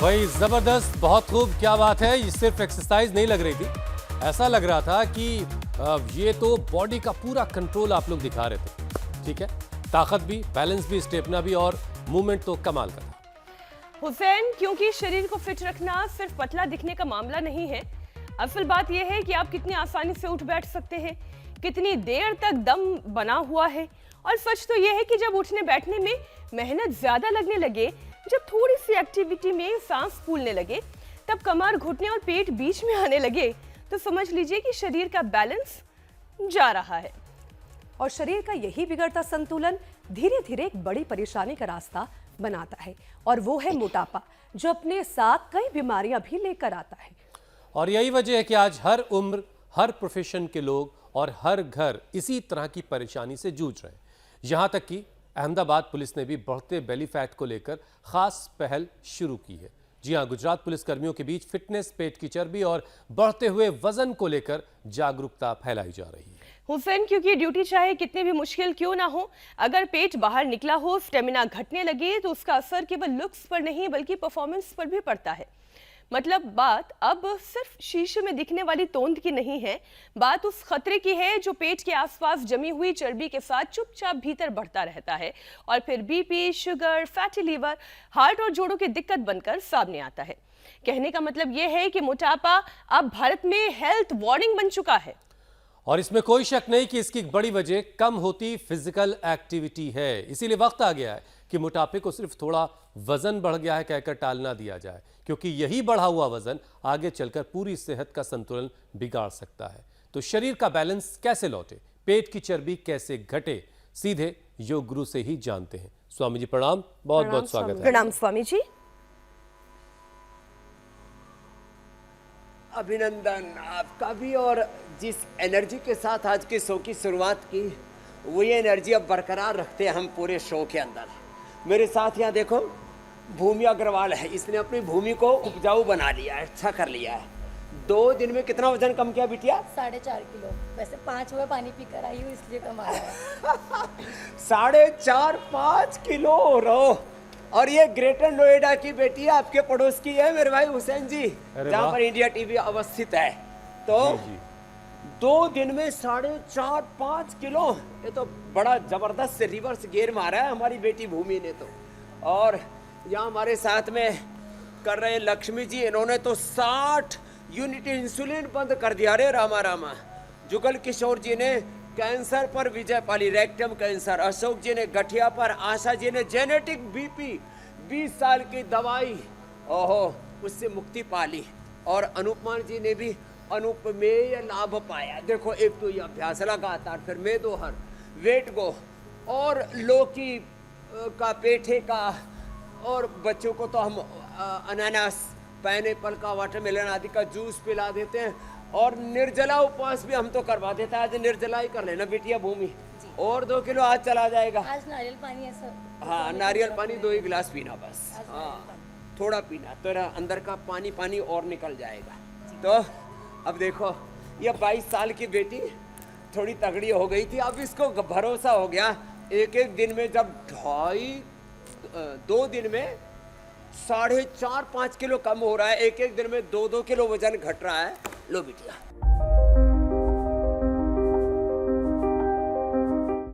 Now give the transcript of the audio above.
भाई जबरदस्त, बहुत खूब, क्या बात है। ये सिर्फ एक्सरसाइज नहीं लग रही थी, ऐसा लग रहा था कि ये तो बॉडी का पूरा कंट्रोल आप लोग दिखा रहे थे। ठीक है, ताकत भी, बैलेंस भी, स्टेमिना भी और मूवमेंट तो कमाल का था। हुसैन, क्योंकि शरीर को फिट रखना सिर्फ पतला दिखने का मामला नहीं है। असल बात यह है कि आप कितनी आसानी से उठ बैठ सकते हैं, कितनी देर तक दम बना हुआ है। और सच तो यह है कि जब उठने बैठने में मेहनत ज्यादा लगने लगे, जब थोड़ी सी एक्टिविटी में सांस फूलने लगे, तब कमर, घुटने और पेट बीच में आने लगे, तो समझ लीजिए कि शरीर का बैलेंस जा रहा है। और शरीर का यही बिगड़ता संतुलन धीरे धीरे एक बड़ी परेशानी का रास्ता बनाता है, और वो है मोटापा, जो अपने साथ कई बीमारियां भी लेकर आता है। और यही वजह है कि आज हर उम्र, हर प्रोफेशन के लोग और हर घर इसी तरह की परेशानी से जूझ रहे हैं। यहां तक कि अहमदाबाद पुलिस ने भी बढ़ते बेली फैट को लेकर खास पहल शुरू की है। जी हां, गुजरात पुलिस कर्मियों के बीच फिटनेस, पेट की चर्बी और बढ़ते हुए वजन को लेकर जागरूकता फैलाई जा रही है। हुसैन, क्योंकि ड्यूटी चाहे कितनी भी मुश्किल क्यों ना हो, अगर पेट बाहर निकला हो, स्टेमिना घटने लगे, तो उसका असर केवल लुक्स पर नहीं बल्कि परफॉर्मेंस पर भी पड़ता है। मतलब बात अब सिर्फ शीशे में दिखने वाली तोंद की नहीं है, बात उस खतरे की है जो पेट के आसपास जमी हुई चर्बी के साथ चुपचाप भीतर बढ़ता रहता है और फिर BP, sugar, fatty liver, heart और जोड़ों की दिक्कत बनकर सामने आता है। कहने का मतलब यह है कि मोटापा अब भारत में हेल्थ वार्निंग बन चुका है। और इसमें कोई शक नहीं कि इसकी बड़ी वजह कम होती फिजिकल एक्टिविटी है। इसीलिए वक्त आ गया है कि मोटापे को सिर्फ थोड़ा वजन बढ़ गया है कहकर टालना दिया जाए, क्योंकि यही बढ़ा हुआ वजन आगे चलकर पूरी सेहत का संतुलन बिगाड़ सकता है। तो शरीर का बैलेंस कैसे लौटे, पेट की चर्बी कैसे घटे, सीधे योग गुरु से ही जानते हैं। स्वामी जी प्रणाम, बहुत बहुत स्वागत है। प्रणाम स्वामी जी। अभिनंदन आपका भी। और जिस एनर्जी के साथ आज के शो की शुरुआत की, वही एनर्जी अब बरकरार रखते हैं हम पूरे शो के अंदर। मेरे साथ यहाँ देखो, भूमि अग्रवाल है, इसने अपनी भूमि को उपजाऊ बना लिया है, अच्छा कर लिया है। 2 दिन में कितना वजन कम किया बिटिया? 4.5 किलो। वैसे 5 हुए, पानी पी कर आई हूँ इसलिए कम आया है। 4.5-5 किलो रहो। और ये ग्रेटर नोएडा की बेटी है, आपके पड़ोस की है मेरे भाई हुसैन जी, जहाँ पर इंडिया टीवी अवस्थित है। तो 2 दिन में 4.5-5 किलो, ये तो बड़ा जबरदस्त से रिवर्स गियर मारा है हमारी बेटी भूमि ने तो। और यहाँ हमारे साथ में कर रहे लक्ष्मी जी, इन्होंने तो 60 यूनिट इंसुलिन बंद कर दिया। रे रामा रामा। जुगल किशोर जी ने कैंसर पर विजय पाली, रेक्टम कैंसर। अशोक जी ने गठिया पर, आशा जी ने जेनेटिक बीपी, 20 साल की दवाई, ओहो, उससे मुक्ति पाली। और अनुपमान जी ने भी अनुपमेय लाभ पाया। देखो, एक तो ये अभ्यास लगातार, फिर मेदोहर, वेट गो, और लौकी का, पेठे का, और बच्चों को तो हम अनानास, पाइनएप्पल का, वाटरमेलन आदि का जूस पिला देते हैं। और निर्जला उपवास भी हम तो करवा देते हैं। आज निर्जला ही कर लेना बिटिया भूमि, और 2 किलो आज चला जाएगा। आज नारियल पानी है सर। हाँ, नारियल पानी 2 ही गिलास पीना बस। हाँ, थोड़ा पीना, तेरा अंदर का पानी पानी और निकल जाएगा। तो अब देखो, ये 22 साल की बेटी थोड़ी तगड़ी हो गई थी, अब इसको भरोसा हो गया। एक दिन में जब 2 दिन में 4.5-5 किलो कम हो रहा है, एक दिन में 2-2 किलो वजन घट रहा है। लो बिटिया,